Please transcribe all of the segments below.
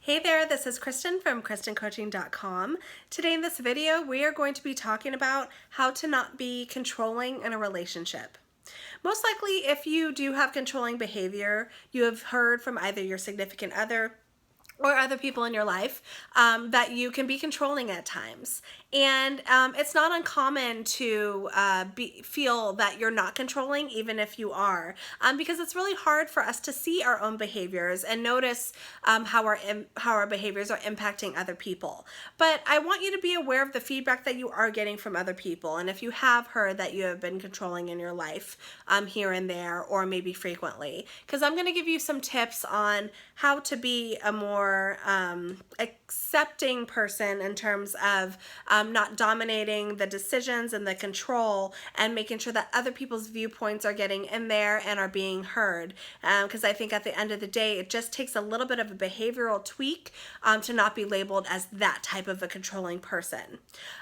Hey there, this is Kristen from KristenCoaching.com. Today in this video, we are going to be talking about how to not be controlling in a relationship. Most likely, if you do have controlling behavior, you have heard from either your significant other or other people in your life that you can be controlling at times. And it's not uncommon to feel that you're not controlling, even if you are, because it's really hard for us to see our own behaviors and notice how our behaviors are impacting other people. But I want you to be aware of the feedback that you are getting from other people, and if you have heard that you have been controlling in your life here and there, or maybe frequently, because I'm going to give you some tips on how to be a more accepting person in terms of not dominating the decisions and the control, and making sure that other people's viewpoints are getting in there and are being heard. Because I think at the end of the day, it just takes a little bit of a behavioral tweak to not be labeled as that type of a controlling person.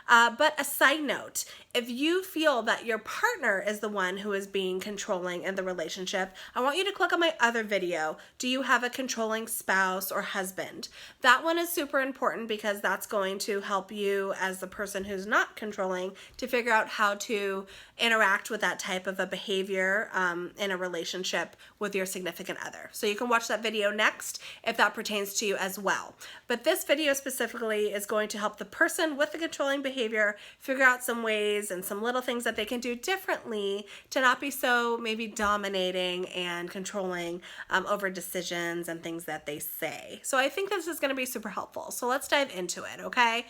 But a side note, if you feel that your partner is the one who is being controlling in the relationship, I want you to click on my other video. Do you have a controlling spouse or husband? That one is super important because that's going to help you as the person who's not controlling to figure out how to interact with that type of a behavior in a relationship with your significant other. So you can watch that video next if that pertains to you as well. But this video specifically is going to help the person with the controlling behavior figure out some ways and some little things that they can do differently to not be so maybe dominating and controlling over decisions and things that they say. So I think this is going to be super helpful. So let's dive into it, okay?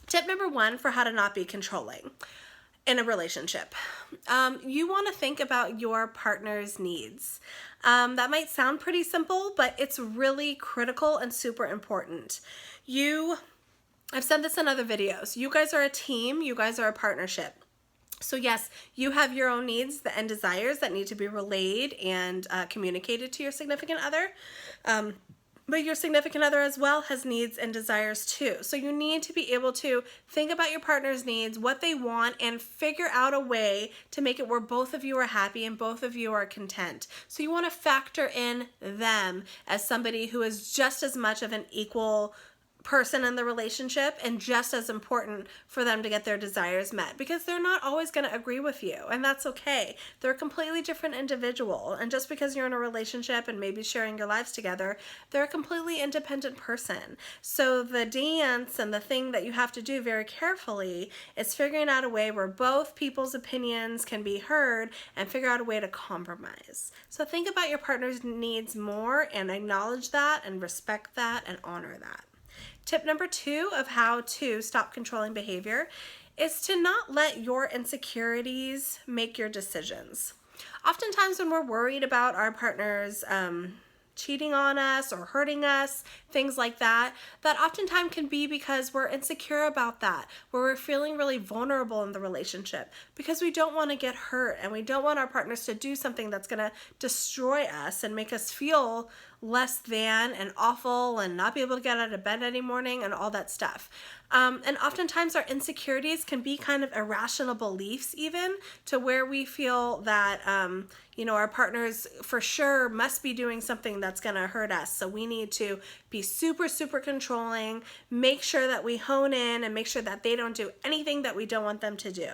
Tip number one for how to not be controlling in a relationship. You want to think about your partner's needs. That might sound pretty simple, but it's really critical and super important. I've said this in other videos. You guys are a team. You guys are a partnership. So yes, you have your own needs and desires that need to be relayed and communicated to your significant other. But your significant other as well has needs and desires too. So you need to be able to think about your partner's needs, what they want, and figure out a way to make it where both of you are happy and both of you are content. So you want to factor in them as somebody who is just as much of an equal person in the relationship and just as important for them to get their desires met, because they're not always going to agree with you, and that's okay. They're a completely different individual, and just because you're in a relationship and maybe sharing your lives together, they're a completely independent person. So the dance and the thing that you have to do very carefully is figuring out a way where both people's opinions can be heard and figure out a way to compromise. So think about your partner's needs more and acknowledge that and respect that and honor that. Tip number two of how to stop controlling behavior is to not let your insecurities make your decisions. Oftentimes when we're worried about our partners cheating on us or hurting us, things like that, that oftentimes can be because we're insecure about that, where we're feeling really vulnerable in the relationship because we don't want to get hurt and we don't want our partners to do something that's going to destroy us and make us feel less than and awful and not be able to get out of bed any morning and all that stuff. And oftentimes our insecurities can be kind of irrational beliefs, even to where we feel that our partners for sure must be doing something that's going to hurt us. So we need to be super, super controlling, make sure that we hone in and make sure that they don't do anything that we don't want them to do.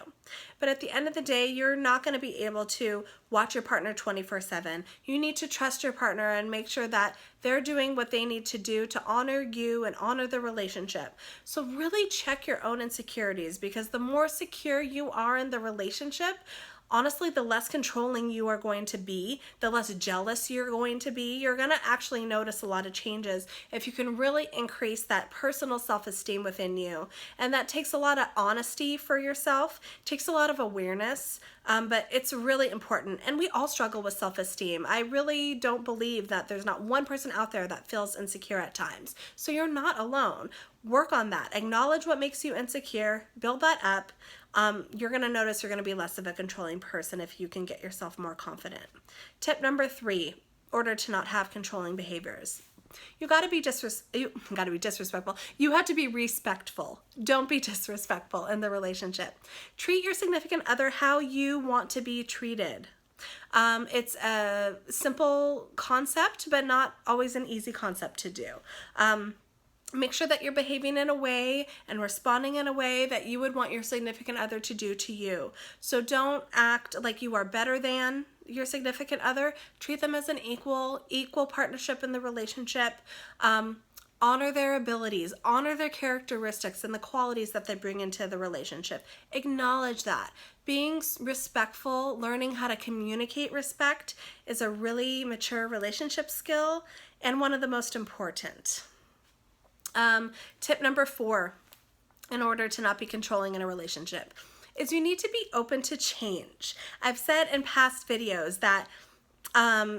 But at the end of the day, you're not going to be able to watch your partner 24/7. You need to trust your partner and make sure that they're doing what they need to do to honor you and honor the relationship. So really check your own insecurities, because the more secure you are in the relationship, honestly, the less controlling you are going to be, the less jealous you're going to be. You're going to actually notice a lot of changes if you can really increase that personal self-esteem within you. And that takes a lot of honesty for yourself, takes a lot of awareness, but it's really important. And we all struggle with self-esteem. I really don't believe that there's not one person out there that feels insecure at times. So you're not alone. Work on that. Acknowledge what makes you insecure. Build that up. You're going to notice you're going to be less of a controlling person if you can get yourself more confident. Tip number three, in order to not have controlling behaviors. You got to be disrespectful. You have to be respectful. Don't be disrespectful in the relationship. Treat your significant other how you want to be treated. It's a simple concept, but not always an easy concept to do. Make sure that you're behaving in a way and responding in a way that you would want your significant other to do to you. So don't act like you are better than your significant other. Treat them as an equal partnership in the relationship. Honor their abilities, honor their characteristics and the qualities that they bring into the relationship. Acknowledge that. Being respectful, learning how to communicate respect is a really mature relationship skill and one of the most important. Tip number 4, in order to not be controlling in a relationship, is you need to be open to change. I've said in past videos that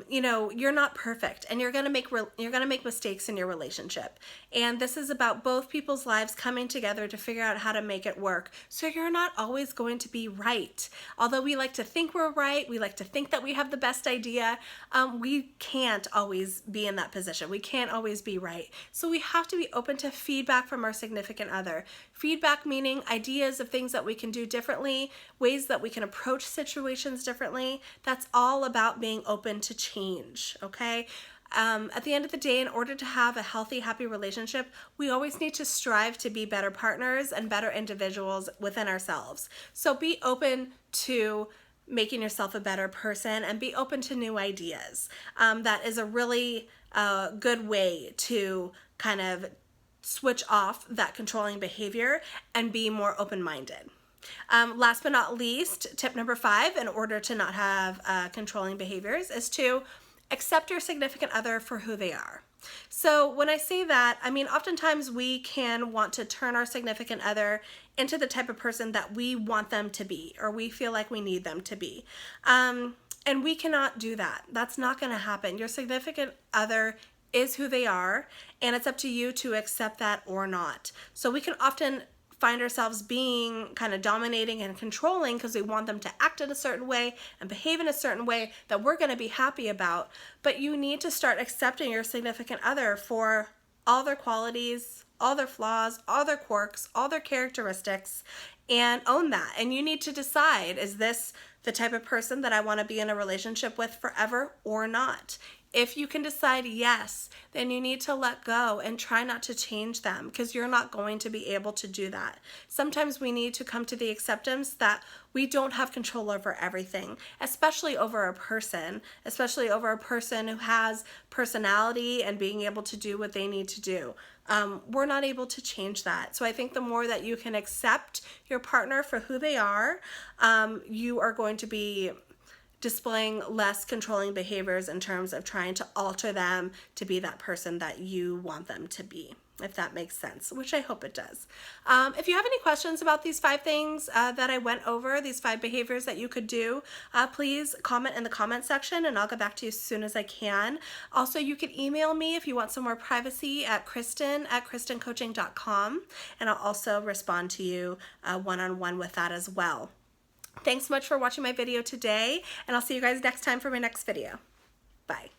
you're not perfect and you're going to make mistakes in your relationship. And this is about both people's lives coming together to figure out how to make it work. So you're not always going to be right. Although we like to think we're right, we like to think that we have the best idea, we can't always be in that position. We can't always be right. So we have to be open to feedback from our significant other. Feedback meaning ideas of things that we can do differently, ways that we can approach situations differently. That's all about being open to change, okay? At the end of the day, in order to have a healthy, happy relationship, we always need to strive to be better partners and better individuals within ourselves. So be open to making yourself a better person and be open to new ideas. That is a really good way to kind of switch off that controlling behavior and be more open-minded. Last but not least, tip number 5, in order to not have controlling behaviors, is to accept your significant other for who they are. So when I say that, I mean oftentimes we can want to turn our significant other into the type of person that we want them to be, or we feel like we need them to be. And we cannot do that. That's not going to happen. Your significant other is who they are, and it's up to you to accept that or not. So we can often find ourselves being kind of dominating and controlling because we want them to act in a certain way and behave in a certain way that we're going to be happy about. But you need to start accepting your significant other for all their qualities, all their flaws, all their quirks, all their characteristics, and own that. And you need to decide, is this the type of person that I want to be in a relationship with forever or not? If you can decide yes, then you need to let go and try not to change them, because you're not going to be able to do that. Sometimes we need to come to the acceptance that we don't have control over everything, especially over a person who has personality and being able to do what they need to do. We're not able to change that. So I think the more that you can accept your partner for who they are, you are going to be displaying less controlling behaviors in terms of trying to alter them to be that person that you want them to be, if that makes sense, which I hope it does. If you have any questions about these 5 things that I went over, these 5 behaviors that you could do, please comment in the comment section and I'll get back to you as soon as I can. Also, you can email me if you want some more privacy at Kristen@KristenCoaching.com, and I'll also respond to you one-on-one with that as well. Thanks so much for watching my video today, and I'll see you guys next time for my next video. Bye.